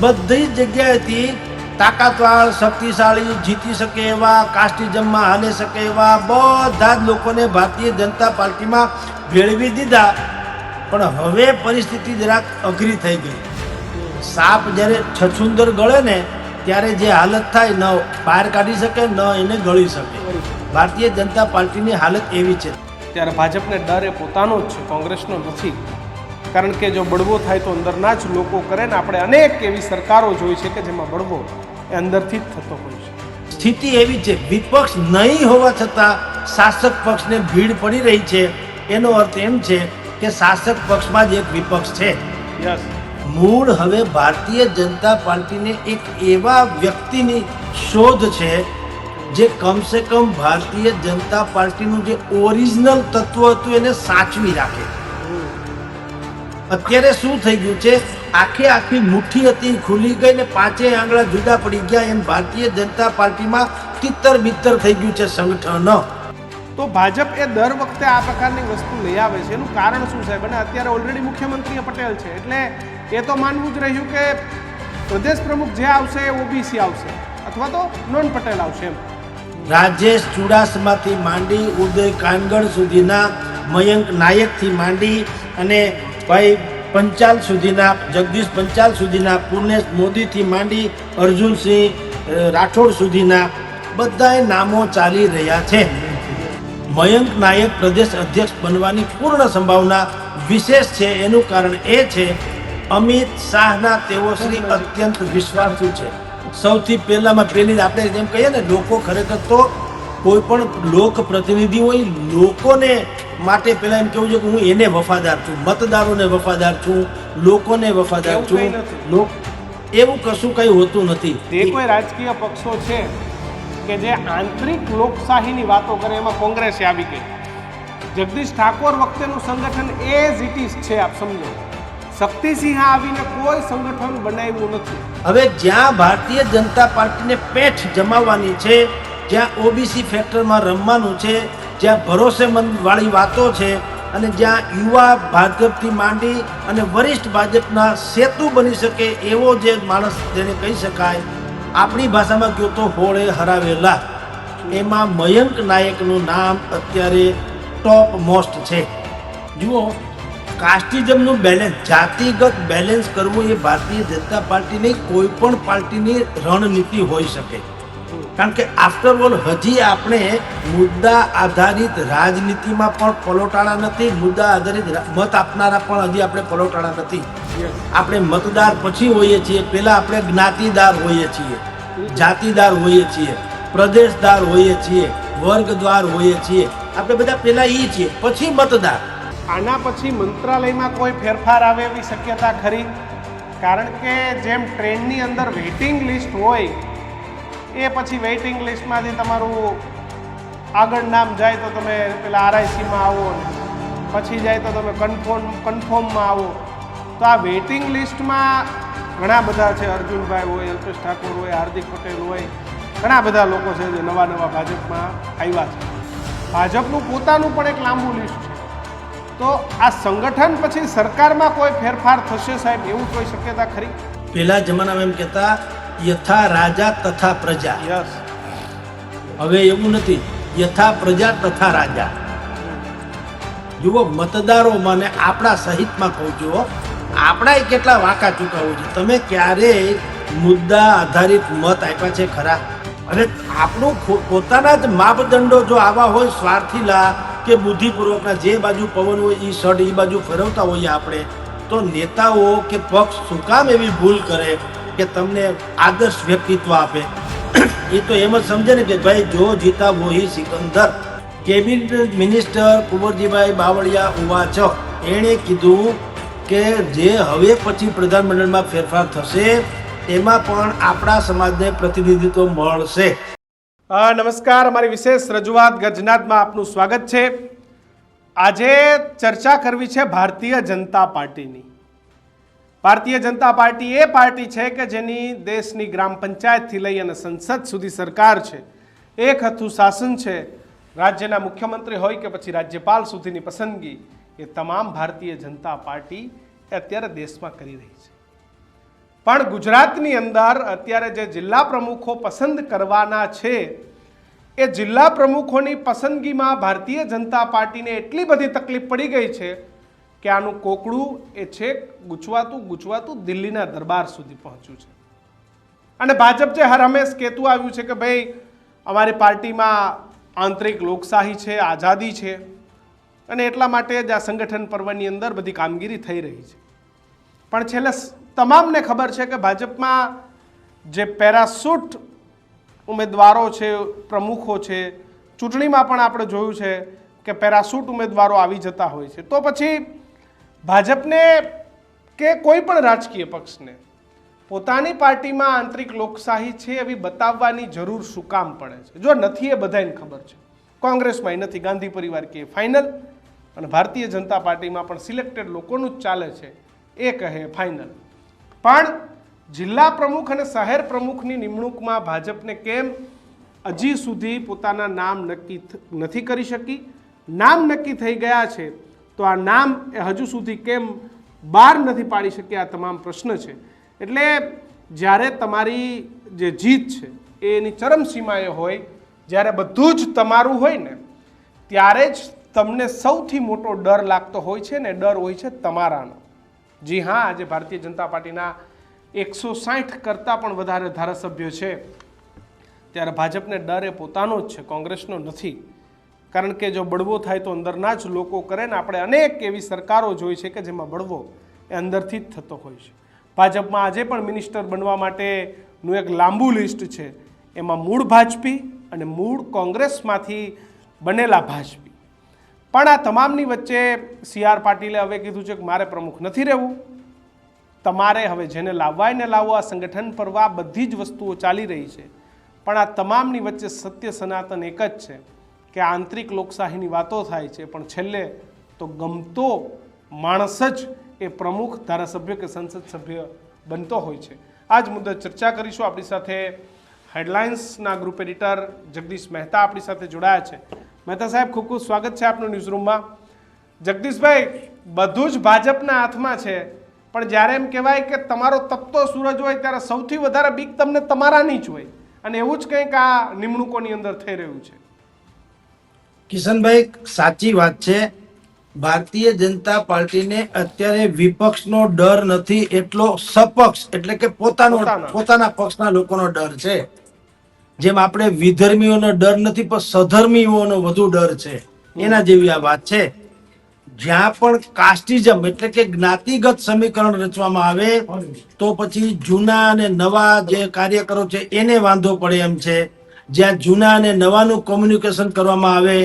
બધી જ જગ્યાએથી તાકાતવાળ, શક્તિશાળી, જીતી શકે એવા, કાસ્ટિઝમમાં હાલી શકે એવા બધા જ લોકોને ભારતીય જનતા પાર્ટીમાં ભેળવી દીધા. પણ હવે પરિસ્થિતિ જરાક અઘરી થઈ ગઈ. સાપ જ્યારે છછુંદર ગળે ને ત્યારે જે હાલત થાય, ન બહાર કાઢી શકે ન એને ગળી શકે. ભારતીય જનતા પાર્ટીની હાલત એવી છે. ત્યારે ભાજપને ડર એ પોતાનો જ છે, કોંગ્રેસનો નથી. કારણ કે જો બળવો થાય તો અંદરના જ લોકો કરે ને. આપણે અનેક એવી સરકારો જોઈ છે કે જેમાં બળવો એ અંદરથી જ થતો હોય છે. સ્થિતિ એવી છે, વિપક્ષ નહીં હોવા છતાં શાસક પક્ષને ભીડ પડી રહી છે. એનો અર્થ એમ છે કે શાસક પક્ષમાં જ એક વિપક્ષ છે. યસ, મૂળ હવે ભારતીય જનતા પાર્ટીને એક એવા વ્યક્તિની શોધ છે જે કમસે કમ ભારતીય જનતા પાર્ટીનું જે ઓરિજિનલ તત્વ હતું એને સાચવી રાખે. અત્યારે શું થઈ ગયું છે, આખી મુઠ્ઠી હતી ખુલી ગઈ ને પાંચેય આંગળા જુદા પડી ગયા. એમ ભારતીય જનતા પાર્ટીમાં તિત્તર બિત્તર થઈ ગયું છે સંગઠન. તો ભાજપ એ દર વખતે આ પ્રકારની વસ્તુ લઈ આવે છે. એનું કારણ શું સાહેબ? અને અત્યારે ઓલરેડી મુખ્યમંત્રી પટેલ છે, એટલે એ તો માનવું જ રહ્યું કે પ્રદેશ પ્રમુખ જે આવશે એ ઓબીસી આવશે અથવા તો નોન પટેલ આવશે. એમ રાજેશ ચુડાસમાથી માંડી ઉદય કાનગડ સુધીના, મયંક નાયકથી માંડી અને ભાઈ પંચાલ સુધીના, જગદીશ પંચાલ સુધીના, પૂર્ણેશ મોદીથી માંડી અર્જુનસિંહ રાઠોડ સુધીના બધાય નામો ચાલી રહ્યા છે. મયંક નાયક પ્રદેશ અધ્યક્ષ બનવાની પૂર્ણ સંભાવના વિશેષ છે. એનું કારણ એ છે અમિત શાહના તેઓ શ્રી અત્યંત વિશ્વાસુ છે. સૌથી પહેલી આપણે જેમ કહીએ ને, લોકો ખરેખર તો કોઈ પણ લોક પ્રતિનિધિ હોય, લોકોને માટે પહેલા એમ કેવું છે કે હું એને વફાદાર છું, મતદારોને વફાદાર છું, લોકોને વફાદાર છું. એવું કશું કઈ હોતું નથી. તે કોઈ રાજકીય પક્ષો છે કે જે આંતરિક લોકશાહીની વાતો કરે, એમાં કોંગ્રેસે આવી ગઈ. જગદીશ ઠાકોર વખતેનું સંગઠન એઝ ઇટ ઇઝ છે. આપ સમજો, શક્તિસિંહ આવીને કોઈ સંગઠન બનાવ્યું નથી. હવે જ્યાં ભારતીય જનતા પાર્ટીને પેઠ જમાવવાની છે, જ્યાં ઓબીસી ફેક્ટરમાં રમવાનું છે, જ્યાં ભરોસેમંદ વાળી વાતો છે, અને જ્યાં યુવા ભાજપથી માંડી અને વરિષ્ઠ ભાજપના સેતુ બની શકે એવો જે માણસ જેને કહી શકાય, આપણી ભાષામાં કહ્યું તો હોળે હરાવેલા, એમાં મયંક નાયકનું નામ અત્યારે ટોપ મોસ્ટ છે. જુઓ, કાસ્ટિઝમનું બેલેન્સ, જાતિગત બેલેન્સ કરવું એ ભારતીય જનતા પાર્ટીની કોઈ પણ પાર્ટીની રણનીતિ હોઈ શકે. કારણ કે આફ્ટર ઓલ હજી આપણે મુદ્દા આધારિત રાજનીતિમાં પણ પલોટાણા નથી. મુદ્દા આધારિત મત આપનારા પણ હજી આપણે પલોટાણા નથી. આપણે મતદાર પછી હોઈએ છીએ. પહેલા આપણે જ્ઞાતિદાર હોઈએ છીએ, જાતિદાર હોઈએ છીએ, પ્રદેશદાર હોઈએ છીએ, વર્ગદ્વાર હોઈએ છીએ. આપણે બધા પહેલા એ છીએ, પછી મતદાર. આના પછી મંત્રાલયમાં કોઈ ફેરફાર આવે એવી શક્યતા ખરી? કારણ કે જેમ ટ્રેનની અંદર વેઇટિંગ લિસ્ટ હોય, એ પછી વેઇટિંગ લિસ્ટમાંથી તમારું આગળ નામ જાય તો તમે પેલા આરઆઈસીમાં આવો, પછી જાય તો તમે કન્ફર્મમાં આવો. તો આ વેઇટિંગ લિસ્ટમાં ઘણા બધા છે. અર્જુનભાઈ હોય, અલ્પેશ ઠાકોર હોય, હાર્દિક પટેલ હોય, ઘણા બધા લોકો છે જે નવા ભાજપમાં આવ્યા છે. ભાજપનું પોતાનું પણ એક લાંબુ લિસ્ટ છે. તો આ સંગઠન પછી સરકારમાં કોઈ ફેરફાર થશે સાહેબ, એવું કોઈ શક્યતા ખરી? પહેલા જમાનામાં એમ કહેતા યથા રાજા તથા પ્રજા. યસ, હવે એવું નથી, યથા પ્રજા તથા રાજા. જુઓ, મતદારોમાં ને આપણા સહિતમાં કહું છું, આપણા કેટલા વાંકા ચૂકાવું છે. તમે ક્યારેય મુદ્દા આધારિત મત આપ્યા છે ખરા? અને આપણું પોતાના જ માપદંડો જો આવા હોય, સ્વાર્થીલા કે બુદ્ધિપૂર્વકના, જે બાજુ પવન હોય એ સડ એ બાજુ ફેરવતા હોઈએ આપણે, તો નેતાઓ કે પક્ષ શું કામ એવી ભૂલ કરે કે તમને આદર્શ વ્યક્તિત્વ આપે? એ તો એમ જ સમજે ને કે ભાઈ જો જીતા વોહી સિકંદર. કેબિનેટ મિનિસ્ટર કુંવરજીભાઈ બાવળિયા ઉવાચ, એણે કીધું કે જે હવે પછી પ્રધાનમંડળમાં ફેરફાર થશે એમાં પણ આપણા સમાજને પ્રતિનિધિત્વ મળશે. નમસ્કાર, અમારી વિશેષ રજૂઆત ગર્જનાદમાં આપનું સ્વાગત છે. આજે ચર્ચા કરવી છે ભારતીય જનતા પાર્ટીની. ભારતીય જનતા પાર્ટી એ પાર્ટી છે કે જેની દેશની ગ્રામ પંચાયતથી લઈ અને સંસદ સુધી સરકાર છે. એક હતું શાસન છે. રાજ્યના મુખ્યમંત્રી હોય કે પછી રાજ્યપાલ સુધીની પસંદગી એ તમામ ભારતીય જનતા પાર્ટી અત્યારે દેશમાં કરી રહી છે. પણ ગુજરાતની અંદર અત્યારે જે જિલ્લા પ્રમુખો પસંદ કરવાના છે એ જિલ્લા પ્રમુખોની પસંદગીમાં ભારતીય જનતા પાર્ટીને એટલી બધી તકલીફ પડી ગઈ છે કે આનું કોકડું એ છેક ગૂંચવાતું દિલ્હીના દરબાર સુધી પહોંચ્યું છે. અને ભાજપ જે હર હંમેશ કહેતું આવ્યું છે કે ભાઈ અમારી પાર્ટીમાં આંતરિક લોકશાહી છે, આઝાદી છે, અને એટલા માટે જ આ સંગઠન પર્વની અંદર બધી કામગીરી થઈ રહી છે. પણ છેલ્લે તમામને ખબર છે કે ભાજપમાં જે પેરાશૂટ ઉમેદવારો છે, પ્રમુખો છે, ચૂંટણીમાં પણ આપણે જોયું છે કે પેરાશૂટ ઉમેદવારો આવી જતા હોય છે. તો પછી ભાજપને કે કોઈ પણ રાજકીય પક્ષને પોતાની પાર્ટીમાં આંતરિક લોકશાહી છે એવી બતાવવાની જરૂર શું કામ પડે છે? જો નથી એ બધાને ખબર છે. કોંગ્રેસમાં નથી, ગાંધી પરિવાર કે ફાઇનલ, અને ભારતીય જનતા પાર્ટીમાં પણ સિલેક્ટેડ લોકોનું જ ચાલે છે, એ કહે ફાઇનલ. પણ જિલ્લા પ્રમુખ અને શહેર પ્રમુખની નિમણૂકમાં ભાજપને કેમ હજી સુધી પોતાના નામ નક્કી નથી કરી શકી? નામ નક્કી થઈ ગયા છે તો આ નામ એ હજુ સુધી કેમ બહાર નથી પાડી શકી? આ તમામ પ્રશ્ન છે. એટલે જ્યારે તમારી જે જીત છે એ એની ચરમસીમાએ હોય, જ્યારે બધું જ તમારું હોય ને, ત્યારે જ તમને સૌથી મોટો ડર લાગતો હોય છે ને ડર હોય છે તમારાનો. જી હા, આજે ભારતીય જનતા પાર્ટીના 160 કરતાં પણ વધારે ધારાસભ્યો છે, ત્યારે ભાજપને ડર એ પોતાનો જ છે, કોંગ્રેસનો નથી. કારણ કે જો બળવો થાય તો અંદરના જ લોકો કરે ને. આપણે અનેક એવી સરકારો જોઈ છે કે જેમાં બળવો એ અંદરથી જ થતો હોય છે. ભાજપમાં આજે પણ મિનિસ્ટર બનવા માટેનું એક લાંબુ લિસ્ટ છે, એમાં મૂળ ભાજપી અને મૂળ કોંગ્રેસમાંથી બનેલા ભાજપી. પણ આ તમામની વચ્ચે CR પાટીલે હવે કીધું છે કે મારે પ્રમુખ નથી રહેવું, તમારે હવે જેને લાવવાય ને લાવો. આ સંગઠન પર્વ, આ બધી જ વસ્તુઓ ચાલી રહી છે. પણ આ તમામની વચ્ચે સત્ય સનાતન એક જ છે કે આંતરિક લોકશાહીની વાતો થાય છે, પણ છેલ્લે તો ગમતો માણસ જ એ પ્રમુખ, ધારાસભ્ય કે સંસદ સભ્ય બનતો હોય છે. આ જ મુદ્દે ચર્ચા કરીશું. આપણી સાથે હેડલાઇન્સના ગ્રુપ એડિટર જગદીશ મહેતા આપણી સાથે જોડાયા છે. મહેતા સાહેબ, ખૂબ ખૂબ સ્વાગત છે આપનું ન્યૂઝરૂમમાં. જગદીશભાઈ, બધું જ ભાજપના હાથમાં છે, પણ જ્યારે એમ કહેવાય કે તમારો તપતો સૂરજ હોય ત્યારે સૌથી વધારે બીક તમને તમારાની જ હોય, અને એવું જ કંઈક આ નિમણૂકોની અંદર થઈ રહ્યું છે. કિશનભાઈ, સાચી વાત છે. ભારતીય જનતા પાર્ટીને અત્યારે વિપક્ષનો ડર નથી, એટલો સપક્ષ એટલે કે પોતાના પક્ષના લોકોનો ડર છે. જેમ આપણે વિધર્મીઓનો ડર નથી પણ સધર્મીઓનો વધુ ડર છે, એના જેવી આ વાત છે. જ્યાં પણ કાસ્ટિઝમ એટલે કે જ્ઞાતિગત સમીકરણ રચવામાં આવે તો પછી જૂના અને નવા જે કાર્યકરો છે એને વાંધો પડે એમ છે. જ્યાં જૂના અને નવાનું કોમ્યુનિકેશન કરવામાં આવે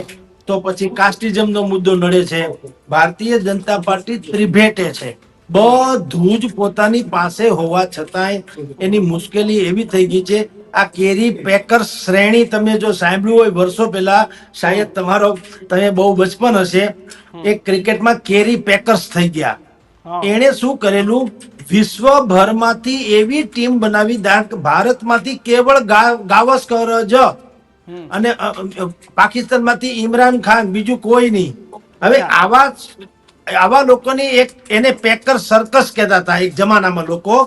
તો પછી કાસ્ટિઝમનો મુદ્દો નડે છે. ભારતીય જનતા પાર્ટી ત્રિભેટે છે. બધું જ પોતાની પાસે હોવા છતાંય એની મુશ્કેલી એવી થઈ ગઈ છે. આ કેરી પેકર્સ શ્રેણી તમે જો સાંભળ્યું હોય વર્ષો પહેલા, શાયદ તમે બહુ બચપન હશે, એક ક્રિકેટમાં કેરી પેકર્સ થઈ ગયા. એણે શું કરેલું, વિશ્વભરમાંથી એવી ટીમ બનાવી, ભારતમાંથી કેવળ ગાવસ્કર જ અને પાકિસ્તાનમાંથી ઇમરાન ખાન, બીજું કોઈ નહીં. હવે આવા લોકોની એક એને પેકર સર્કસ કહેતા હતા એક જમાનામાં લોકો.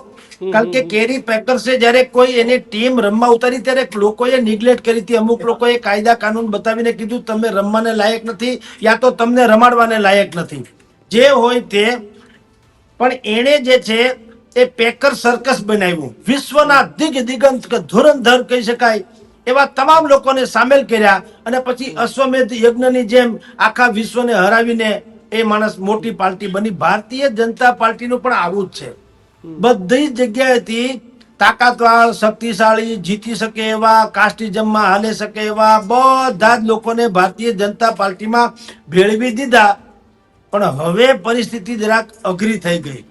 કારણ કે કેરી પેકર્સે જયારે કોઈ એની ટીમ રમવા ઉતારી ત્યારે લોકોએ નિગ્લેક્ટ કરી હતી. અમુક લોકોએ કાયદા કાનૂન બતાવીને કીધું તમે રમવાને લાયક નથી, યા તો તમને રમાડવાને લાયક નથી, જે હોય તે. પણ એણે જે છે એ પેકર સર્કસ બનાવ્યું. વિશ્વના દિગંત ધુરંધર કહી શકાય એવા તમામ લોકોને સામેલ કર્યા, અને પછી અશ્વમેધ યજ્ઞની જેમ આખા વિશ્વને હરાવીને એ માણસ મોટી પાર્ટી બની. ભારતીય જનતા પાર્ટીનું પણ આવું જ છે. બધી જગ્યાએથી તાકાતવાર, શક્તિશાળી, જીતી શકે એવા, કાસ્ટિઝમમાં હાલે શકે એવા બધા જ લોકોને ભારતીય જનતા પાર્ટીમાં ભેળવી દીધા. પણ હવે પરિસ્થિતિ જરાક અઘરી થઈ ગઈ.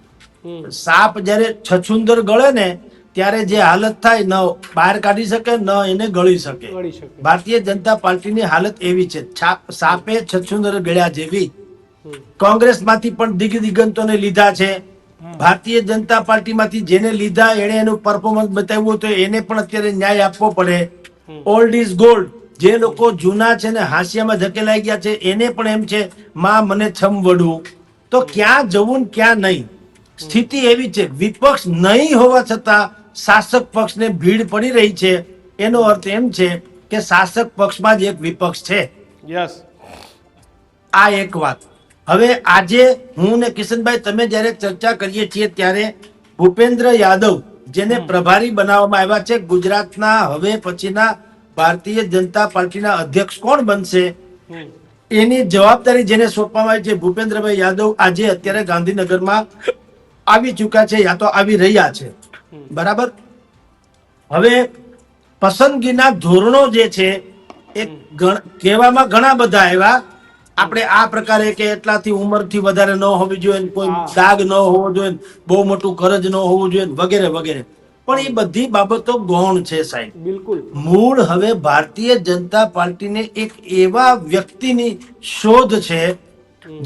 સાપ જ્યારે છછુંદર ગળે ને ત્યારે જે હાલત થાય, ન બહાર કાઢી શકે ન એને ગળી શકે. ભારતીય જનતા પાર્ટીની હાલત એવી છે, સાપે છછુંદર ગળ્યા જેવી. કોંગ્રેસમાંથી પણ દિગંતોને લીધા છે. ભારતીય જનતા પાર્ટીમાંથી જેને લીધા એને એનું પરફોર્મન્સ બતાવ્યું તો એને પણ અત્યારે ન્યાય આપવો પડે. Old is gold. જે લોકો જૂના છે ને હાંસિયામાં ધકેલાઈ ગયા છે એને પણ એમ છે માં મને છમ વડવું. તો ક્યાં જવું ને ક્યાં નહીં. સ્થિતિ એવી છે, વિપક્ષ નહીં હોવા છતાં શાસક પક્ષને ભીડ પડી રહી છે. એનો અર્થ એમ છે કે શાસક પક્ષમાં જ એક વિપક્ષ છે. યસ. આ એક વાત. હવે આજે હું ને કિશનભાઈ તમે જ્યારે ચર્ચા કરીએ છીએ ત્યારે ભૂપેન્દ્ર યાદવ જેને પ્રભારી બનાવવામાં આવ્યા છે ગુજરાતના હવે પછીના ભારતીય જનતા પાર્ટીના અધ્યક્ષ કોણ બનશે એની જવાબદારી જેને સોંપવામાં આવી છે ભૂપેન્દ્રભાઈ યાદવ આજે અત્યારે ગાંધીનગરમાં આવી ચૂક્યા છે યા તો આવી રહ્યા છે. બરાબર. હવે પસંદગીના ધોરણો જે છે એ કહેવામાં ઘણા બધા આવ્યા. આપણે આ પ્રકારે કે એટલાથી ઉંમરથી વધારે ન હોવી જોઈએ, કોઈ દાગ ન હોવો જોઈએ, બહુ મોટું કરજ ન હોવું જોઈએ વગેરે વગેરે. પણ એ બધી બાબતો ગૌણ છે સાહેબ. બિલકુલ. મૂળ હવે ભારતીય જનતા પાર્ટીને એક એવા વ્યક્તિની શોધ છે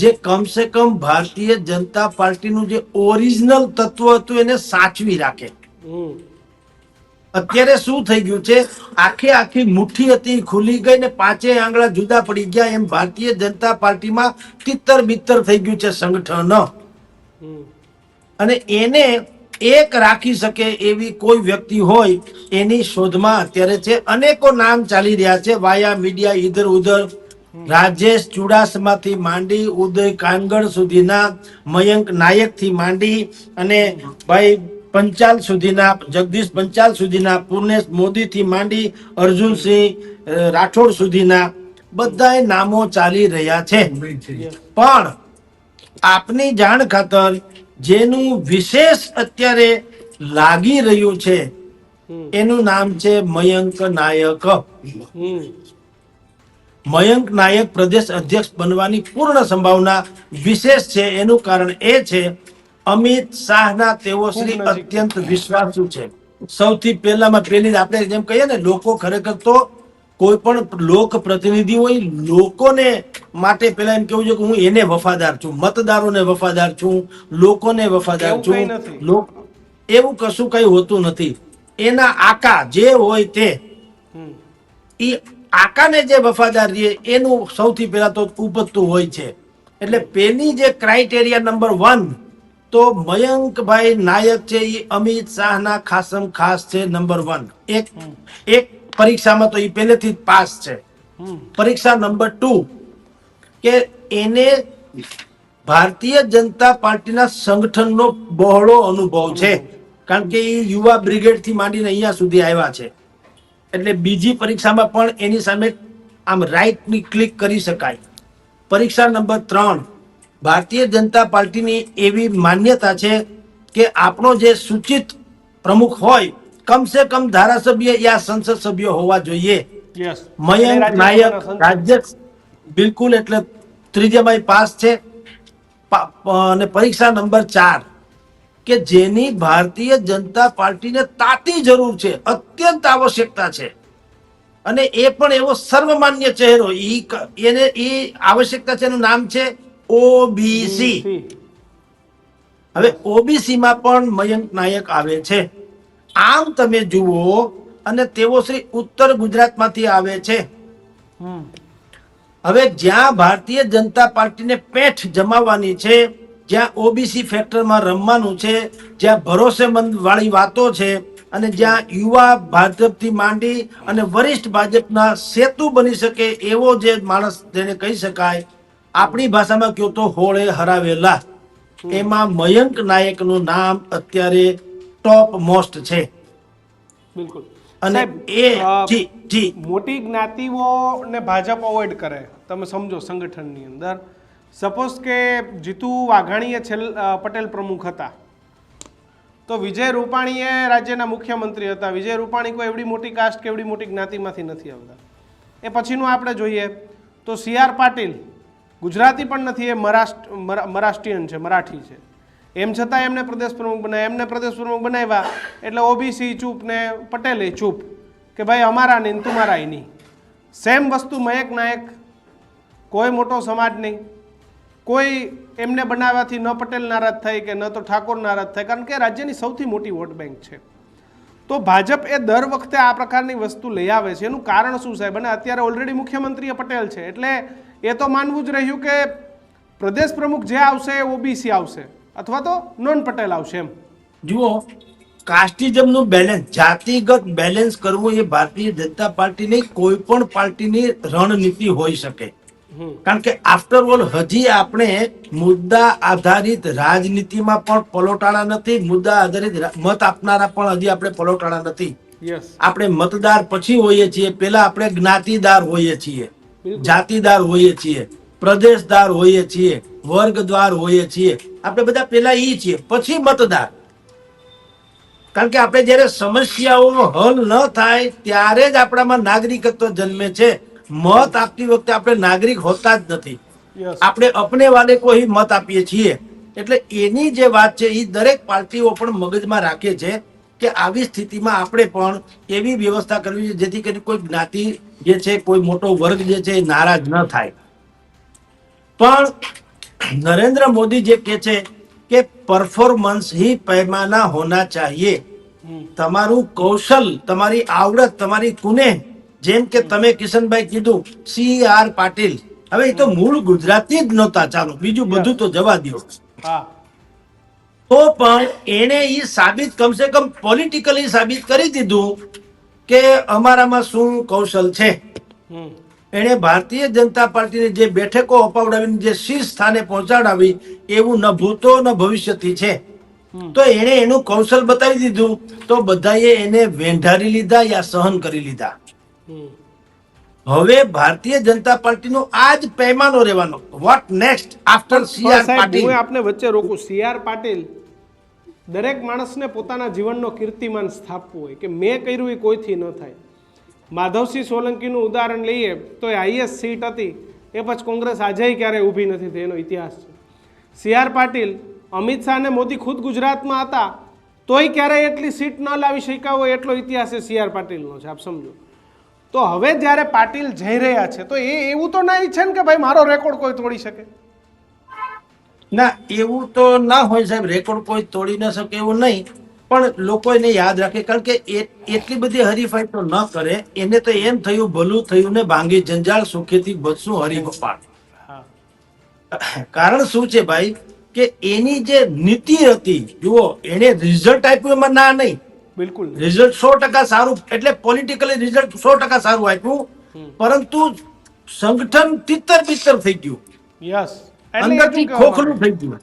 જે કમસે કમ ભારતીય જનતા પાર્ટીનું જે ઓરિજિનલ તત્વ હતું એને સાચવી રાખે. અત્યારે શું થઈ ગયું છે, આખી મુઠ્ઠી હતી ખુલી ગઈ ને પાંચે આંગળા જુદા પડી ગયા એમ ભારતીય જનતા પાર્ટીમાં તિત્તર બિત્તર થઈ ગયું છે સંગઠન. અને એને એક રાખી શકે એવી કોઈ વ્યક્તિ હોય એની શોધમાં અત્યારે છે. અનેકો નામ ચાલી રહ્યા છે વાયા મીડિયા ઇધર ઉધર. રાજેશ ચુડાસમાથી માંડી ઉદય કાનગડ સુધીના, મયંક નાયક થી માંડી અને ભાઈ પંચાલ સુધીના, જગદીશ પંચાલ સુધીના, પૂર્ણેશ મોદી થી માંડી અર્જુનસિંહ રાઠોડ સુધીના બધાય નામો ચાલી રહ્યા છે. પણ આપની જાણ ખાતર જેનું વિશેષ અત્યારે લાગી રહ્યું છે એનું નામ છે મયંક નાયક. મયંક નાયક પ્રદેશ અધ્યક્ષ બનવાની પૂર્ણ સંભાવના વિશેષ છે. એનું કારણ એ છે અમિત શાહના તેઓ શ્રી અત્યંત વિશ્વાસુ છે. સૌથી પહેલી આપણે જેમ કહીએ ને લોકો ખરેખર તો કોઈ પણ લોક પ્રતિનિધિ હોય લોકોને માટે પેલા એમ કેવું છે કે હું એને વફાદાર છું, મતદારોને વફાદાર છું, લોકોને વફાદાર છું. એવું કશું કઈ હોતું નથી. એના આકા જે હોય તે એ આકાને જે વફાદાર રહે એનું સૌથી પહેલા તો ઉપજતું હોય છે. એટલે પેલી જે ક્રાઇટેરિયા નંબર 1 તો મયંકભાઈ નાયક છે એ અમિત શાહના ખાસમ ખાસ છે નંબર 1. એક પરીક્ષામાં તો એ પહેલેથી જ પાસ છે. પરીક્ષા નંબર 2 કે એને ભારતીય જનતા પાર્ટીના સંગઠનનો બહોળો અનુભવ છે, કારણ કે એ યુવા બ્રિગેડ થી માંડીને અહીંયા સુધી આવ્યા છે. એટલે બીજી પરીક્ષામાં પણ એની સામે આમ રાઈટ ની ક્લિક કરી શકાય. પરીક્ષા નંબર 3 ભારતીય જનતા પાર્ટીની એવી માન્યતા છે કે આપણો જે સૂચિત પ્રમુખ હોય કમસે કમ ધારાસભ્ય યા સંસદ સભ્ય હોવા જોઈએ. મયંક નાયક રાજ્ય બિલકુલ એટલે ત્રીજામાં પાસ છે. અને પરીક્ષા નંબર 4 કે જેની ભારતીય જનતા પાર્ટીને તાતી જરૂર છે, અત્યંત આવશ્યકતા છે, અને એ પણ એવો સર્વમાન્ય ચહેરો. એને એ આવશ્યકતા છે એનું નામ છે ઓબીસી. હવે ઓબીસી માં પણ મયંક નાયક આવે છે. આમ તમે જુઓ અને તેઓ શ્રી ઉત્તર ગુજરાતમાંથી આવે છે. હવે જ્યાં ભારતીય જનતા પાર્ટીને પેઠ જમાવવાની છે, જ્યાં ઓબીસી ફેક્ટરમાં રમવાનું છે, જ્યાં ભરોસેમંદ વાળી વાતો છે, અને જ્યાં યુવા ભાજપથી માંડી અને વરિષ્ઠ ભાજપના સેતુ બની શકે એવો જે માણસ જેને કહી શકાય, આપણી ભાષામાં કહ્યું તો હોળે હરાવેલા, એમાં મયંક નાયકનું નામ અત્યારે ટોપ મોસ્ટ છે. બિલકુલ. અને એ મોટી જ્ઞાતિઓને ભાજપ અવોઇડ કરે. તમે સમજો સંગઠનની અંદર સપોઝ કે જીતુ વાઘાણીએ પટેલ પ્રમુખ હતા તો વિજય રૂપાણીએ રાજ્યના મુખ્યમંત્રી હતા. વિજય રૂપાણી કોઈ એવડી મોટી કાસ્ટ કે એવડી મોટી જ્ઞાતિમાંથી નથી આવતા. એ પછીનું આપણે જોઈએ તો CR પાટીલ ગુજરાતી પણ નથી, એ મરાષ્ટ્રીયન છે, મરાઠી છે. એમ છતાં એમને પ્રદેશ પ્રમુખ બનાવ્યા. એમને પ્રદેશ પ્રમુખ બનાવ્યા એટલે ઓબીસી ચૂપ ને પટેલે ચૂપ કે ભાઈ અમારા નહીં તુમારા નહીં. સેમ વસ્તુ મયંક નાયક, કોઈ મોટો સમાજ નહીં, કોઈ એમને બનાવવાથી ન પટેલ નારાજ થાય કે ન તો ઠાકોર નારાજ થાય, કારણ કે રાજ્યની સૌથી મોટી વોટ બેંક છે. તો ભાજપ એ દર વખતે આ પ્રકારની વસ્તુ લઈ આવે છે. એનું કારણ શું સાહેબ? અને અત્યારે ઓલરેડી મુખ્યમંત્રી પટેલ છે, એટલે એ તો માનવું જ રહ્યું કે પ્રદેશ પ્રમુખ જે આવશે એ ઓબીસી આવશે. અથવા તો નોન પટેલ આવશે એમ. જુઓ, કાસ્ટિઝમનું બેલેન્સ, જાતિગત બેલેન્સ કરવું એ ભારતીય જનતા પાર્ટીની કોઈ પણ પાર્ટીની રણનીતિ હોઈ શકે. કારણ કે આફ્ટર ઓલ હજી આપણે મુદ્દા આધારિત રાજનીતિમાં પણ પલોટાણા નથી, મુદ્દા આધારિત મત આપનારા પણ હજી આપણે પલોટાણા નથી. યસ, આપણે મતદાર પછી હોઈએ છીએ, પેલા આપણે જ્ઞાતિદાર હોઈએ છીએ, બિલકુલ. જાતિદાર હોઈએ છીએ, પ્રદેશદાર હોઈએ છીએ, વર્ગદ્વાર હોઈએ છીએ. આપણે બધા પેલા ઈ છીએ, પછી મતદાર. કારણ કે આપણે જ્યારે સમસ્યાઓ હલ ન થાય ત્યારે જ આપણામાં નાગરિકત્વ જન્મે છે. મત આપતી વખતે આપણે નાગરિક હોતા જ નથી. યસ, આપણે અપને વાલે કોઈ મત આપીએ છીએ. એટલે એની જે વાત છે એ દરેક પાર્ટીઓ પણ મગજમાં રાખે છે કે આવી સ્થિતિમાં આપણે પણ એવી વ્યવસ્થા કરવી છે જેથી કરીને કોઈ જ્ઞાતિ જે છે, કોઈ મોટો વર્ગ જે છે એ નારાજ ન થાય. પણ નરેન્દ્ર મોદી જે કહે છે કે પરફોર્મન્સ ही पैमाना होना चाहिए. તમારું કૌશલ, તમારી આવડત, તમારી કુને, જેમ કે તમે કિશનભાઈ કીધું CR પાટીલ, હવે એ તો મૂળ ગુજરાતી જ નહોતા, ચાલો બીજું બધું તો જવા દો, હા, તો પણ એને એ સાબિત, કમસે કમ પોલિટિકલી સાબિત કરી દીધું કે અમારામાં શું કૌશલ છે. એણે ભારતીય જનતા પાર્ટીને જે બેઠકો અપાવડાવીને જે શીર્ષ સ્થાને પહોંચાડાવી એવું ન ભૂતો ન ભવિષ્યથી છે. તો એણે એનું કૌશલ બતાવી દીધું, તો બધાએ એને વેંઢારી લીધા યા સહન કરી લીધા. હવે ભારતીય જનતા પાર્ટીનો આ જ પૈમાનો રહેવાનો. વોટ નેક્સ્ટ આફ્ટર પણ CR સાહેબ, પાટીલ? હું આપને વચ્ચે રોકું. CR પાટીલ દરેક માણસને પોતાના જીવનનો કીર્તિમાન સ્થાપવું હોય કે મેં કર્યું એ કોઈથી ન થાય. માધવસિંહ સોલંકીનું ઉદાહરણ લઈએ તો એ હાઈએસ્ટ સીટ હતી, એ પછી કોંગ્રેસ આજેય ક્યારેય ઊભી નથી થઈ, એનો ઇતિહાસ છે. CR પાટીલ, અમિત શાહ અને મોદી ખુદ ગુજરાતમાં હતા તોય ક્યારેય એટલી સીટ ન લાવી શક્યા હોય એટલો ઇતિહાસ એ CR પાટીલનો છે, આપ સમજો. તો હવે જ્યારે પાટીલ જઈ રહ્યા છે તો એ એવું તો ના ઈચ્છે ને કે ભાઈ મારો રેકોર્ડ કોઈ તોડી શકે. ના, એવું તો ના હોય સાહેબ, રેકોર્ડ કોઈ તોડી ન શકે એવું નહીં. પણ લોકો એને યાદ રાખે, કારણ કે એટલી બધી હરીફાઈ તો ન કરે. એને તો એમ થયું ભલું થયું ને ભાંગી જંજાળ, સુખેથી બચશું હરિગોપાલ. કારણ શું છે ભાઈ કે એની જે નીતિ હતી, જુઓ, એને રિઝલ્ટ આપ્યું એમાં ના નહીં, બિલકુલ રિઝલ્ટ 100% સારું, એટલે પોલિટિકલી રિઝલ્ટ 100% સારું આપ્યું, પરંતુ સંગઠન તિત્તર બિત્તર થઈ ગયું, યસ, અંદરથી ખોખલું થઈ ગયું.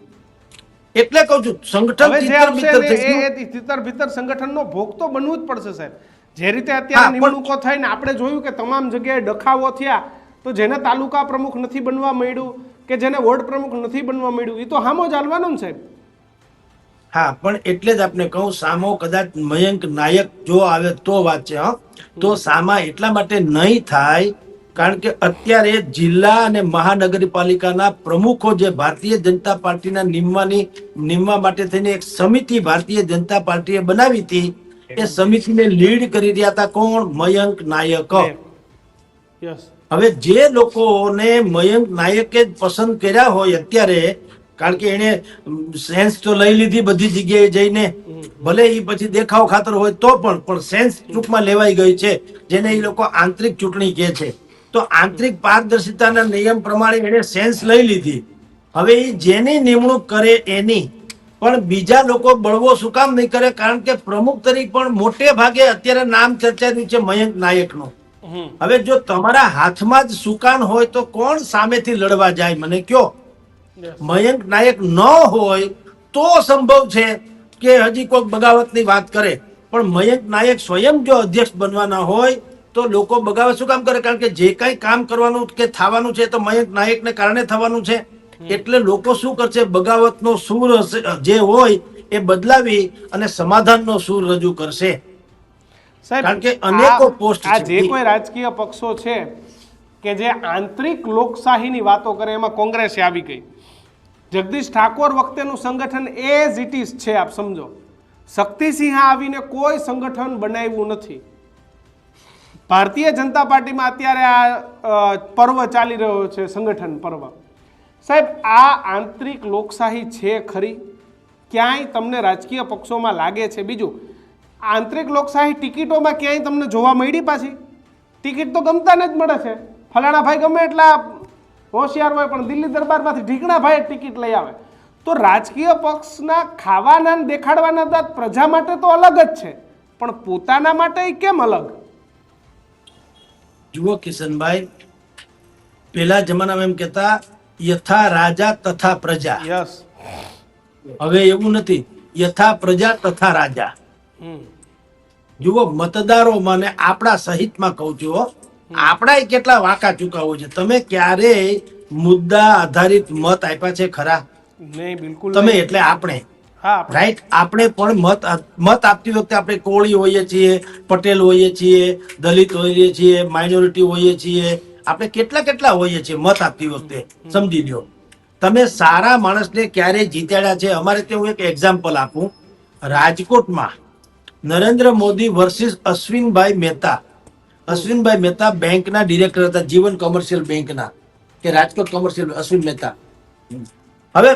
એટલે કહું છું, સંગઠન હવે જે તિત્તર આવશે બિત્તર થઈ ગયું. એ તિતર ભીતર સંગઠનનો ભોગ તો બનવું જ પડશે સાહેબ. જે રીતે હા, અત્યારે પણ- નિમણૂકો થઈને આપણે જોયું કે તમામ જગ્યાએ ડખાવો થયા, તો જેને તાલુકા પ્રમુખ નથી બનવા મળ્યું કે જેને વોર્ડ પ્રમુખ નથી બનવા મળ્યું, એ તો હામો જ હાલવાનું ને સાહેબ. હા, પણ એટલે જ આપણે કહું, સામો કદાચ મયંક નાયક જો આવે તો વાત છે. તો સામા એટલા માટે નહીં થાય કારણ કે અત્યારે જિલ્લા અને મહાનગરપાલિકાના પ્રમુખો જે ભારતીય જનતા પાર્ટીના નિમવા માટે થઈને એક સમિતિ ભારતીય જનતા પાર્ટીએ બનાવી હતી. એ સમિતિને લીડ કરી રહ્યા હતા કોણ? મયંક નાયક. યસ, હવે જે લોકોને મયંક નાયકે જ પસંદ કર્યા હોય અત્યારે, કારણ કે એને સેન્સ તો લઈ લીધી બધી જગ્યાએ જઈને, ભલે એ પછી દેખાવ ખાતર હોય તો પણ સેન્સ ટૂંકમાં લેવાઈ ગઈ છે, જેને એ લોકો આંતરિક ચૂંટણી કહે છે. તો આંતરિક પારદર્શિતાના નિયમ પ્રમાણે એને સેન્સ લઈ લીધી. હવે એ જેની નિમણૂક કરે એની, પણ બીજા લોકો બળવો શું કામ નહીં કરે? કારણ કે પ્રમુખ તરીકે પણ મોટે ભાગે અત્યારે નામ ચર્ચાયું છે મયંક નાયકનું. હવે જો તમારા હાથમાં જ સુકાન હોય તો કોણ સામેથી લડવા જાય? મને કયો. મયંક નાયક ન હોય તો સંભવ છે કે હજી કોઈક બગાવતની વાત કરે, પણ મયંક નાયક સ્વયં જો અધ્યક્ષ બનવાના હોય તો લોકો બગાવત શું કામ કરે? કારણ કે જે કઈ કામ કરવાનું કે થવાનું છે તો મયંક નાયકને કારણે થવાનું છે. એટલે લોકો શું કરશે? બગાવતનો સૂર જે હોય એ બદલાવી અને સમાધાનનો સૂર રજૂ કરશે. કારણ કે અનેકો પોસ્ટ આ છે. જે કોઈ રાજકીય પક્ષો છે કે જે આંતરિક લોકશાહીની વાતો કરે એમાં કોંગ્રેસે આવી ગઈ. જગદીશ ઠાકોર વખતેનું સંગઠન એઝ ઇટ ઇઝ છે, આપ સમજો. શક્તિસિંહ આવીને કોઈ સંગઠન બનાવ્યું નથી. ભારતીય જનતા પાર્ટીમાં અત્યારે આ પર્વ ચાલી રહ્યો છે, સંગઠન પર્વ. સાહેબ, આ આંતરિક લોકશાહી છે ખરી? ક્યાંય તમને રાજકીય પક્ષોમાં લાગે છે? બીજું, આંતરિક લોકશાહી ટિકિટોમાં ક્યાંય તમને જોવા મળી? પાછી ટિકિટ તો ગમતાને જ મળે છે. ફલાણા ભાઈ ગમે એટલા હોશિયાર હોય પણ દિલ્હી દરબારમાંથી ઢીકણા ભાઈ ટિકિટ લઈ આવે. તો રાજકીય પક્ષના ખાવાના ને દેખાડવાના દાંત પ્રજા માટે તો અલગ જ છે, પણ પોતાના માટે ઈ કેમ અલગ? જુઓ કિશનભાઈ, પેલા જમાનામાં એમ કહેતા યથા રાજા તથા પ્રજા. યસ. હવે એવું નથી, યથા પ્રજા તથા રાજા. જુઓ, મતદારોમાં ને આપણા સહિતમાં કહું છું હો, આપણા કેટલા વાંકા ચૂકા હોય છે. તમે ક્યારેય મુદ્દા આધારિત મત આપ્યા છે ખરા? નહીં, બિલકુલ તમે નહીં. એટલે આપણે હા, રાઈટ, આપણે પણ મત આપતી વખતે આપણે કોળી હોઈએ છીએ, પટેલ હોઈએ છીએ, દલિત હોઈએ છીએ, માઇનોરિટી હોઈએ છીએ, આપણે કેટલા હોઈએ છીએ મત આપતી વખતે. સમજી લ્યો, તમે સારા માણસને ક્યારે જીતાડ્યા છે? અમારે ત્યાં હું એક એક્ઝામ્પલ આપું. રાજકોટમાં નરેન્દ્ર મોદી વર્સિસ અશ્વિનભાઈ મહેતા. અશ્વિનભાઈ મહેતા બેંકના ડિરેક્ટર હતા, જીવન કોમર્શિયલ બેંકના, કે રાજકોટ કોમર્શિયલ. અશ્વિન મહેતા હવે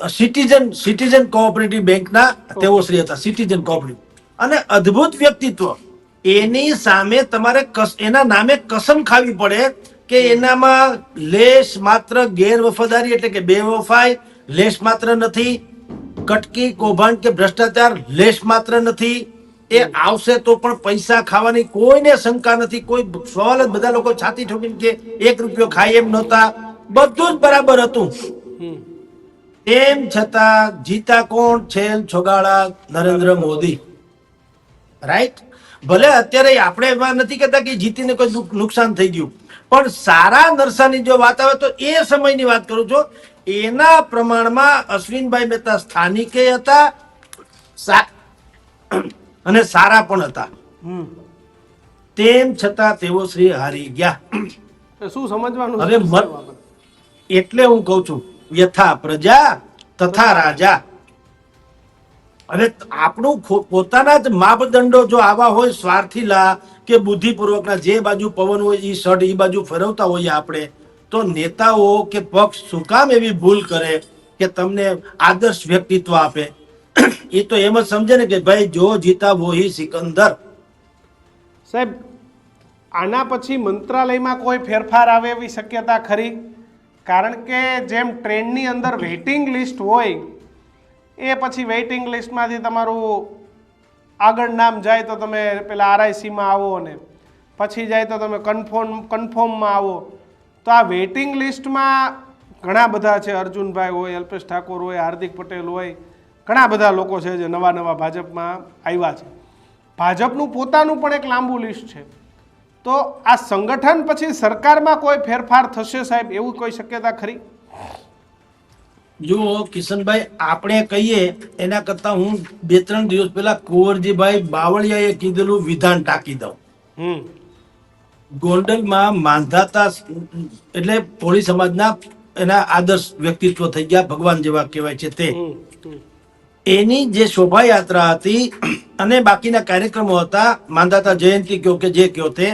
સિટીઝન કોઓપરેટિવ બેંકના તેઓ શ્રી હતા, સિટીઝન કોઓપરેટિવ. અને અદ્ભુત વ્યક્તિત્વ. એની સામે તમારે એના નામે કસમ ખાવી પડે કે એનામાં લેશ માત્ર ગેરવફાદારી એટલે કે બેવફાઈ લેશ માત્ર નથી, કટકી કૌભાંડ કે ભ્રષ્ટાચાર લેશ માત્ર નથી. એ આવશે તો પણ પૈસા ખાવાની કોઈને શંકા નથી, કોઈ સવાલ જ. બધા લોકો છાતી ઠોકીને કે 1 રૂપિયો ખાય એમ નહોતા, બધું જ બરાબર હતું. તેમ છતાં જીતા કોણ? છેલ છોગાડા નરેન્દ્ર મોદી. રાઈટ? ભલે અત્યારે આપણે એમાં નથી કહેતા કે જીતીને કોઈ નુકસાન થઈ ગયું, પણ સારા નરસાની જો વાત આવે તો એ સમયની વાત કરું છું. એના પ્રમાણમાં અશ્વિનભાઈ મહેતા સ્થાનિકે હતા અને સારા પણ હતા. તેમ છતાં તેઓ શ્રી હારી ગયા. શું સમજવાનું હવે એટલે હું કઉ છું, યથા પ્રજા તથા રાજા. હવે આપણું પોતાના જ માપદંડો જો આવા હોય, સ્વાર્થીલા કે બુદ્ધિપૂર્વકના, જે બાજુ પવન હોય એ સડ એ બાજુ ફેરવતા હોઈએ આપણે, તો નેતાઓ કે પક્ષ શું કામ એવી ભૂલ કરે કે તમને આદર્શ વ્યક્તિત્વ આપે? એ તો એમ જ સમજે ને કે ભાઈ જો જીતા વોહી સિકંદર. સાહેબ, આના પછી મંત્રાલયમાં કોઈ ફેરફાર આવે એવી શક્યતા ખરી? કારણ કે જેમ ટ્રેનની અંદર વેઇટિંગ લિસ્ટ હોય, એ પછી વેઇટિંગ લિસ્ટમાંથી તમારું આગળ નામ જાય તો તમે પેલા આરઆઈસીમાં આવો, ને પછી જાય તો તમે કન્ફર્મમાં આવો. તો આ વેઇટિંગ લિસ્ટમાં ઘણા બધા છે. અર્જુનભાઈ હોય, અલ્પેશ ઠાકોર હોય, હાર્દિક પટેલ હોય, ઘણા બધા લોકો છે જે નવા ભાજપમાં આવ્યા છે. ભાજપનું પોતાનું પણ એક લાંબુ લિસ્ટ છે. તો આ સંગઠન પછી સરકારમાં કોઈ ફેરફાર થશે સાહેબ, એવું કોઈ શક્યતા ખરી? જુઓ કિશનભાઈ, આપણે કહીએ એના કરતા હું 2-3 દિવસ પહેલા કુંવરજીભાઈ બાવળિયાએ કીધેલું વિધાન ટાંકી દઉં. ગોંડલમાં માંધાતા એટલે કોળી સમાજના એના આદર્શ વ્યક્તિત્વ થઈ ગયા, ભગવાન જેવા કહેવાય છે તે. એની જે શોભાયાત્રા હતી અને બાકીના કાર્યક્રમો હતા, માંધાતા જયંતિ કયો કે જે કયો તે,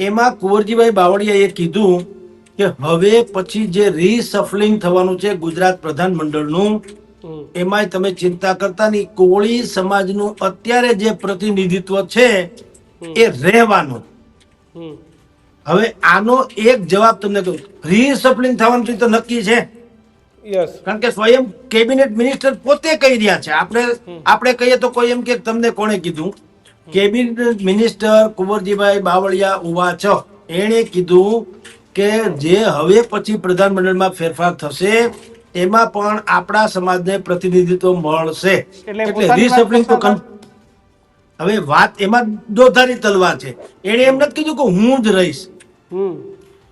એમાં કુંવરજીભાઈ બાવળિયાએ કીધું કે હવે પછી જે રીસફલિંગ થવાનું છે ગુજરાત પ્રધાનમંડળનું, એમાંય તમે ચિંતા કરતા નહીં. કોળી સમાજનું અત્યારે જે પ્રતિનિધિત્વ છે એ રહેવાનું. હવે આનો એક જવાબ તમને કહું, રીસફલિંગ થવાનું છે તો નક્કી છે. કારણ કે સ્વયં કેબિનેટ મિનિસ્ટર પોતે કહી રહ્યા છે. આપણે કહીએ તો કોઈ એમ કે તમને કોણે કીધું? કેબિનેટ મિનિસ્ટર કુંવરજીભાઈ બાવળિયા ઉવાચ, એણે કીધું કે જે હવે પછી પ્રધાનમંડળમાં ફેરફાર થશે એમાં પણ આપણા સમાજને પ્રતિનિધિત્વ મળશે. એટલે રીસફલિંગ તો હવે વાત એમાં દોધારી તલવાર છે. એણે એમ નથી કીધું કે હું જ રહીશ.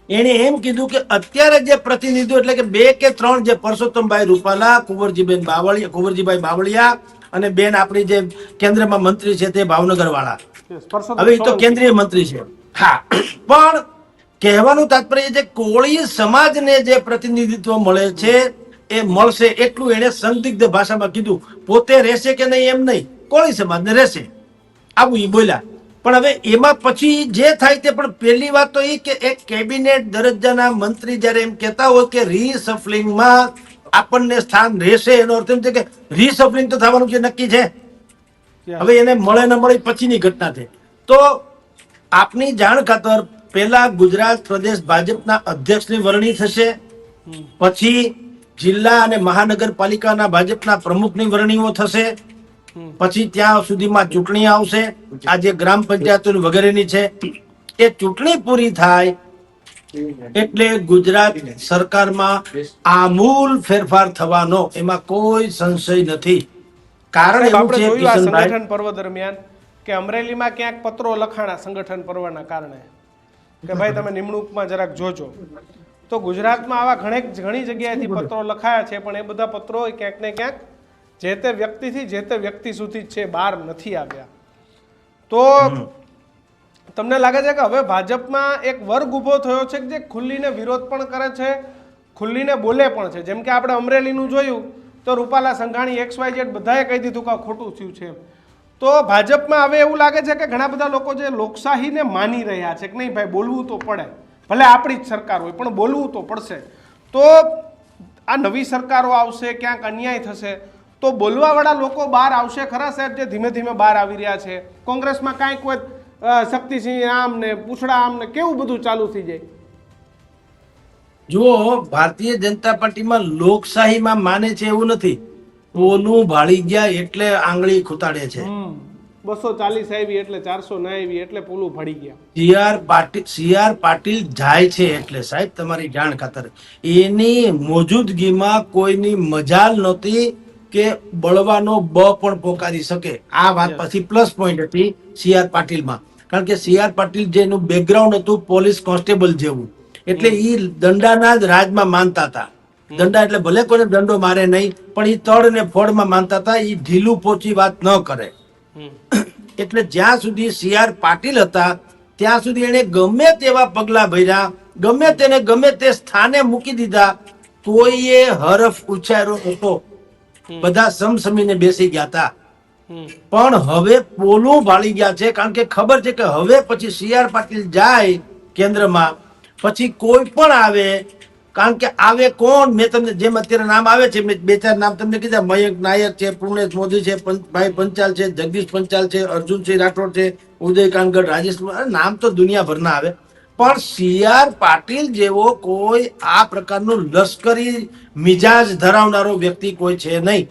એણે એમ કીધું કે અત્યારે જે પ્રતિનિધિઓ એટલે કે 2 કે 3 જે પરસોત્તમભાઈ રૂપાલા, કુંવરજીભાઈ બાવળિયા અને બેન આપણી જે કેન્દ્રમાં મંત્રી છે તે ભાવનગર વાળા, હવે એ તો કેન્દ્રીય મંત્રી છે. હા, પણ કહેવાનું તાત્પર્ય છે કોળી સમાજને જે પ્રતિનિધિત્વ મળે છે એ મળશે એટલું એને સંદિગ્ધ ભાષામાં કીધું. પોતે રહેશે કે નહીં એમ નહીં, કોળી સમાજને રહેશે આવું એ બોલ્યા. પણ હવે એમાં પછી જે થાય તે, પણ પહેલી વાત તો એ કે એક કેબિનેટ દરજ્જાના મંત્રી જ્યારે એમ કહેતા હોય કે રીસફલિંગમાં આપણને સ્થાન રહેશે, એનો અર્થ એમ છે કે રીસફલિંગ તો થવાનું છે, નક્કી છે. હવે એને મળે ન મળે પછીની ઘટના છે. તો આપની જાણ ખાતર પહેલા ગુજરાત પ્રદેશ ભાજપના અધ્યક્ષની વરણી થશે, પછી જિલ્લા અને મહાનગરપાલિકાના ભાજપના પ્રમુખની વરણીઓ થશે. પછી ત્યાં સુધીમાં ચૂંટણી આવશે. આ જે ગ્રામ પંચાયતો વગેરેની છે એ ચૂંટણી પૂરી થાય એટલે ગુજરાત સરકારમાં આમૂલ ફેરફાર થવાનો એમાં કોઈ સંશય નથી. કારણ સાહેબ, એવું આપણે છે જોયું આ કિશનભાઈ, સંગઠન પર્વ દરમિયાન કે અમરેલીમાં ક્યાંક પત્રો લખાણા સંગઠન પર્વના કારણે કે ભાઈ તમે નિમણૂકમાં જરાક જોજો. તો ગુજરાતમાં આવા ઘણી જગ્યાએથી પત્રો લખાયા છે, પણ એ બધા પત્રો ક્યાંક ને ક્યાંક જે તે વ્યક્તિથી જે તે વ્યક્તિ સુધી જ છે, બહાર નથી આવ્યા. તો તમને લાગે છે કે હવે ભાજપમાં એક વર્ગ ઊભો થયો છે કે જે ખુલ્લીને વિરોધ પણ કરે છે, ખુલ્લીને બોલે પણ છે? જેમ કે આપણે અમરેલીનું જોયું તો રૂપાલા, સંઘાણી, XYZ બધાએ કહી દીધું કે આ ખોટું થયું છે. તો ભાજપમાં હવે એવું લાગે છે કે ઘણા બધા લોકો જે લોકશાહીને માની રહ્યા છે કે નહીં ભાઈ બોલવું તો પડે, ભલે આપણી જ સરકાર હોય પણ બોલવું તો પડશે. તો આ નવી સરકારો આવશે, ક્યાંક અન્યાય થશે તો બોલવાવાળા લોકો બહાર આવશે ખરા સાહેબ? જે ધીમે ધીમે બહાર આવી રહ્યા છે. કોંગ્રેસમાં કાંઈક હોય શક્તિસિંહ આમ ને પૂછડા આમ ને કેવું બધું ચાલુ થઈ જાય. જુઓ, ભારતીય જનતા પાર્ટીમાં લોકશાહીમાં માને છે એવું નથી. પોલું ભાળી ગયા એટલે આંગળી ખૂતાડે છે. 240 આવી એટલે 400 ના આવી એટલે પોલું ભળી ગયા. CR પાટીલ જાય છે એટલે સાહેબ તમારી જાણ ખાતર એની મોજૂદગીમાં કોઈની મજાલ નહોતી કે બળવાનો બ પણ પોકારી શકે. આ વાત પછી પ્લસ પોઈન્ટ હતી CR પાટીલમાં, કારણ કે CR પાટીલ જેનું બેકગ્રાઉન્ડ હતું પોલીસ કોન્સ્ટેબલ જેવું, એટલે એ દંડાના જ રાજમાં માનતા હતા. દંડા એટલે ભલે કોઈને દંડો મારે નહીં, પણ એ તળ ને ફોડમાં માનતા હતા. એ ઢીલું પોચી વાત ન કરે. એટલે જ્યાં સુધી CR પાટીલ હતા ત્યાં સુધી એને ગમે તેવા પગલા ભર્યા, ગમે તેને ગમે તે સ્થાને મૂકી દીધા, તોય એ હરફ ઉચ્ચાર્યો હતો. બધા સમસમીને બેસી ગયા હતા. પણ હવે પોલું ભાળી ગયા છે, કારણ કે ખબર છે કે હવે પછી CR પાટીલ જાય કેન્દ્રમાં પછી કોઈ પણ આવે, કારણ કે આવે કોણ? મેં તમને જેમ અત્યારે નામ આવે છે, મેં 2-4 નામ તમને કીધા. મયંક નાયક છે, પૂર્ણેશ મોદી છે, ભાઈ પંચાલ છે, જગદીશ પંચાલ છે, અર્જુનસિંહ રાઠોડ છે, ઉદય કાનગડ, રાજેશ, નામ તો દુનિયાભરના આવે. પણ CR પાટીલ જેવો કોઈ આ પ્રકારનું લશ્કરી મિજાજ ધરાવનારો વ્યક્તિ કોઈ છે નહીં.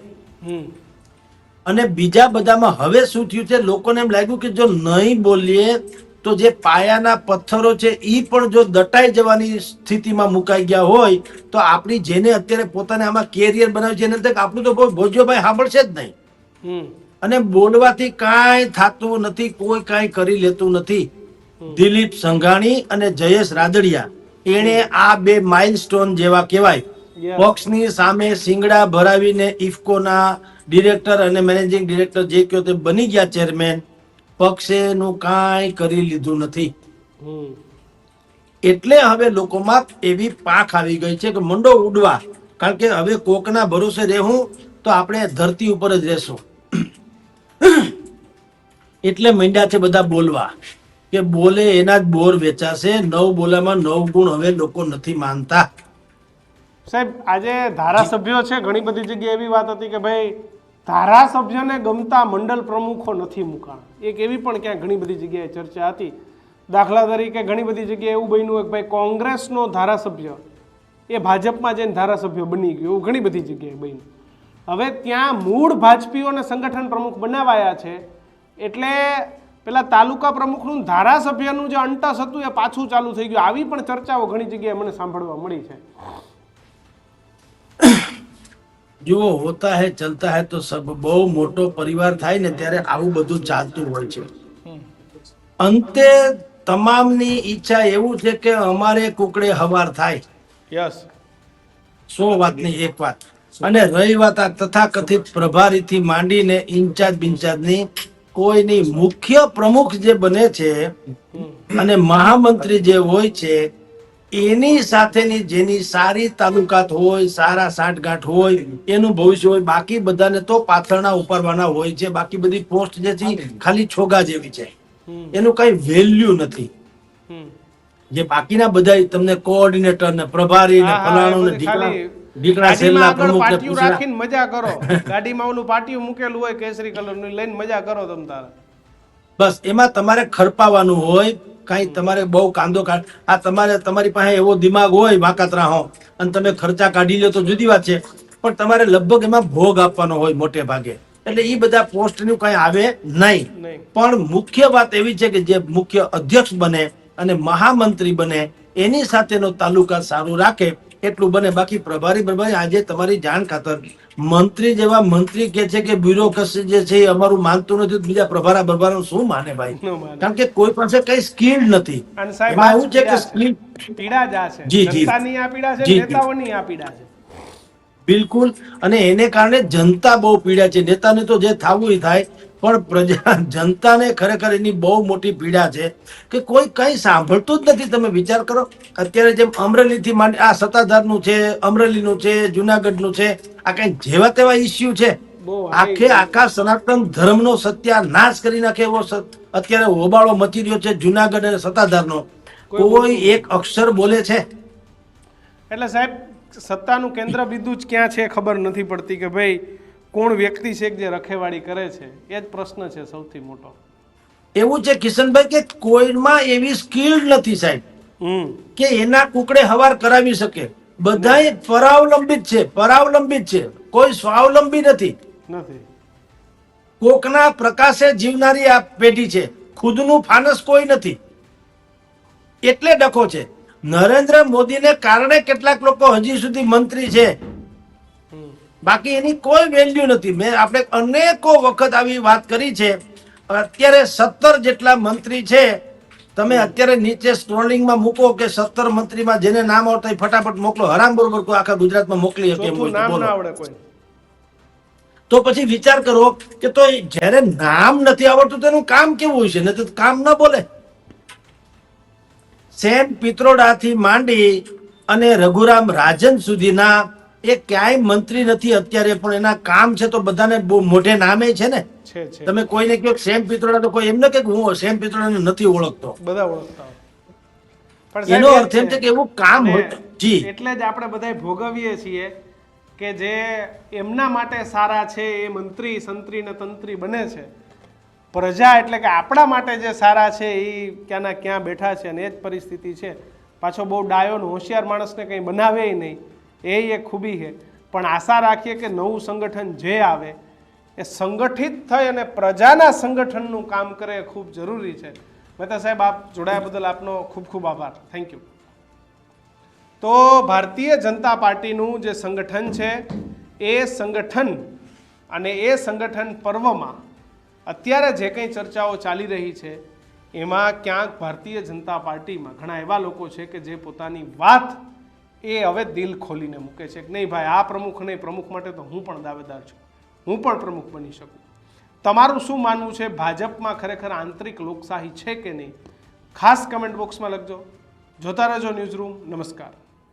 અને બીજા બધામાં હવે શું થયું છે, લોકોને એમ લાગ્યું કે જો નહીં બોલીએ તો જે પાયાના પથ્થરો છે એ પણ જો દટાઈ જવાની સ્થિતિમાં મુકાઈ ગયા હોય તો આપણી જેને અત્યારે પોતાને આમાં કેરિયર બનાવ્યું છે એને આપણું તો કોઈ ભોજ્યોભાઈ સાંભળશે જ નહીં. અને બોલવાથી કાંઈ થતું નથી, કોઈ કાંઈ કરી લેતું નથી. દિલીપ સંઘાણી અને જયેશ રાદડિયા એણે આ 2 માઇલસ્ટોન જેવા કહેવાય. પક્ષની સામે સિંગડા ભરાવીને ઇફકોના ડિરેક્ટર અને મેનેજિંગ ડિરેક્ટર જે કયો તે બની ગયા ચેરમેન. પક્ષેનું કાંઈ કરી લીધું નથી. એટલે હવે લોકોમાં એવી પાંખ આવી ગઈ છે કે મંડો ઉડવા, કારણ કે હવે કોકના ભરોસે રહેવું તો આપણે ધરતી ઉપર જ રહેશું. એટલે મંડ્યા છે બધા બોલવા કે બોલે એના જ બોર વેચાશે. 9 બોલામાં 9 ગુણ હવે લોકો નથી માનતા. સાહેબ, આજે ધારાસભ્યો છે, ઘણી બધી જગ્યાએ એવી વાત હતી કે ભાઈ ધારાસભ્યને ગમતા મંડળ પ્રમુખો નથી મુકાણા. એક એવી પણ ક્યાંક ઘણી બધી જગ્યાએ ચર્ચા હતી. દાખલા તરીકે ઘણી બધી જગ્યાએ એવું બન્યું કે ભાઈ કોંગ્રેસનો ધારાસભ્ય એ ભાજપમાં જઈને ધારાસભ્ય બની ગયો, એવું ઘણી બધી જગ્યાએ બન્યું. હવે ત્યાં મૂળ ભાજપીઓને સંગઠન પ્રમુખ બનાવાયા છે, એટલે પેલા તાલુકા પ્રમુખનું ધારાસભ્યનું જે અંટસ હતું એ પાછું ચાલુ થઈ ગયું. આવી પણ ચર્ચાઓ ઘણી જગ્યાએ મને સાંભળવા મળી છે. જો હોતા હે ચલતા હે તો સબ, બહુ મોટો પરિવાર થાય ને ત્યારે આવું બધું ચાલતું હોય છે. અંતે તમામની ઈચ્છા એવું છે કે અમારે કુકડે હવાર થાય. યસ, 100 વાતની એક વાત. અને રહી વાત આ તથાકથિત પ્રભારીથી માંડીને ઇન્ચાર્જ બિન્ચાર્જની, કોઈની મુખ્ય પ્રમુખ જે બને છે અને મહામંત્રી જે હોય છે એની સાથેની જેની સારી તાલુકાત હોય, સારા સાંઠગાંઠ હોય, એનું ભવિષ્ય હોય. બાકી બધાને તો પાથરણા ઉપાડવાના હોય છે. બાકી બધી પોસ્ટ જે છે ખાલી છોગા જેવી છે, એનું કઈ વેલ્યુ નથી. જે બાકીના બધા તમને કોઓર્ડિનેટર ને પ્રભારી ને ફલાણું ને ઢીકણા સેલના પ્રમુખ ને પૂછડા રાખીને મજા કરો. ગાડીમાં ઓલું પાટિયું મૂકેલું હોય કેસરી કલરનું, લઈને મજા કરો તમ તારે. બસ એમાં તમારે ખરપાવાનું હોય, કાંઈ તમારે બહુ કાંદો કાઢ આ તમારી પાસે એવો દિમાગ હોય વાંકાતરા હો અને તમે ખર્ચા કાઢી લો તો જુદી વાત છે, પણ તમારે લગભગ એમાં ભોગ આપવાનો હોય મોટે ભાગે, એટલે એ બધા પોસ્ટનું કઈ આવે નહીં. નહીં. પણ મુખ્ય વાત એવી છે કે જે મુખ્ય અધ્યક્ષ બને અને મહામંત્રી બને એની સાથેનો તાલુકા સારું રાખે એટલું બને. બાકી પ્રભારી આજે તમારી જાણ ખાતર મંત્રી જેવા મંત્રી કે છે કે બ્યુરોક્રેસી જે છે એ અમારું માનતું નથી, બીજા પ્રભારા શું માને ભાઈ? ન માને. કારણ કે કોઈ પાસે કઈ સ્કિલ નથી. અને સાહેબ એમાં આ એવું છે કે પીડા સ્કિલ પીડા જ આ છે, જી, જી. જનતાની આ પીડા છે, જી, જી. નેતાઓની આ પીડા છે. બિલકુલ, અને એને કારણે જનતા બહુ પીડા છે. નેતાને તો જે થવું એ થાય, પણ પ્રજા જનતાને ખરેખર એની બહુ મોટી પીડા છે કે કોઈ કઈ સાંભળતું જ નથી. તમે વિચાર કરો, અત્યારે જેમ અમરેલીથી માંડી આ સત્તાધારનું છે, અમરેલીનું છે, જુનાગઢનું છે, આ કઈ જેવા તેવા ઇસ્યુ છે. બહુ આખા સનાતન ધર્મનો સત્યાનાશ કરી નાખે એવો અત્યારે હોબાળો મચી રહ્યો છે જુનાગઢ અને સત્તાધારનો. કોઈ એક અક્ષર બોલે છે? એટલે સાહેબ સત્તાનું કેન્દ્ર બિંદુ જ ક્યાં છે ખબર નથી પડતી કે ભાઈ કોણ વ્યક્તિ છે કે જે રખેવાળી કરે છે, એ જ પ્રશ્ન છે સૌથી મોટો. એવું છે કિશનભાઈ કે કોઈમાં એવી સ્કિલ નથી સાહેબ કે એના કુકડે હવાર કરાવી શકે. બધાય પરાવલંબિત છે, કોઈ સ્વાવલંબી નથી. નથી. કોકના પ્રકાશે જીવનારી આ પેઢી છે, ખુદનું ફાનસ કોઈ નથી, એટલે ડખો છે. નરેન્દ્ર મોદીને કારણે કેટલાક લોકો હજી સુધી મંત્રી છે, બાકી એની કોઈ વેલ્યુ નથી. આપણે અનેકો વખત આવી વાત કરી છે. અત્યારે 17 જેટલા મંત્રી છે. તમે અત્યારે નીચે સ્ક્રોલિંગમાં મૂકો કે 17 મંત્રીમાં જેને નામ આવતા હોય ફટાફટ મોકલો. હરામ બરોબર કોઈ આખા ગુજરાતમાં મોકલી શકે એમ ચોથું હોય તો નામ ના બોલો. આવડે કોઈ. તો પછી વિચાર કરો કે તો જ્યારે નામ નથી આવડતું તેનું કામ કેવું હોય છે, ને તો કામ ન બોલે. સેમ પિત્રોડાથી માંડી અને રઘુરામ રાજન સુધીના એ ક્યાંય મંત્રી નથી અત્યારે, પણ એના કામ છે તો બધાને બહુ મોઢે નામે છે ને. છે. તમે કોઈને કહો સેમ પિત્રોડા તો કોઈ એમ ન કે હું સેમ પિત્રોડાને નથી ઓળખતો. બધા ઓળખતા હોય. પણ સાહેબ એનો એ જ અર્થ એમ છે કે એવું કામ ને હોય. જી, એટલે જ આપણે બધા ભોગવીએ છીએ કે જે એમના માટે સારા છે એ મંત્રી સંત્રી ને તંત્રી બને છે. પ્રજા એટલે કે આપણા માટે જે સારા છે એ ક્યાંના ક્યાં બેઠા છે, અને એ જ પરિસ્થિતિ છે. પાછો બહુ ડાયો ને હોશિયાર માણસને કંઈ બનાવે નહીં, એ એક ખૂબી છે. પણ આશા રાખીએ કે નવું સંગઠન જે આવે એ સંગઠિત થઈ અને પ્રજાના સંગઠનનું કામ કરે એ ખૂબ જરૂરી છે. મહેતા સાહેબ, આપ જોડાયા બદલ આપનો ખૂબ ખૂબ આભાર. Thank you. તો ભારતીય જનતા પાર્ટીનું જે સંગઠન છે એ સંગઠન અને એ સંગઠન પર્વમાં અત્યારે જે કંઈ ચર્ચાઓ ચાલી રહી છે એમાં ક્યાંક ભારતીય જનતા પાર્ટીમાં ઘણા એવા લોકો છે કે જે પોતાની વાત એ હવે દિલ ખોલીને મૂકે છે કે નહીં ભાઈ, આ પ્રમુખ નહીં, પ્રમુખ માટે તો હું પણ દાવેદાર છું, હું પણ પ્રમુખ બની શકું. તમારું શું માનવું છે? ભાજપમાં ખરેખર આંતરિક લોકશાહી છે કે નહીં? ખાસ કમેન્ટ બોક્સમાં લખજો. જોતા રહેજો ન્યૂઝરૂમ. નમસ્કાર.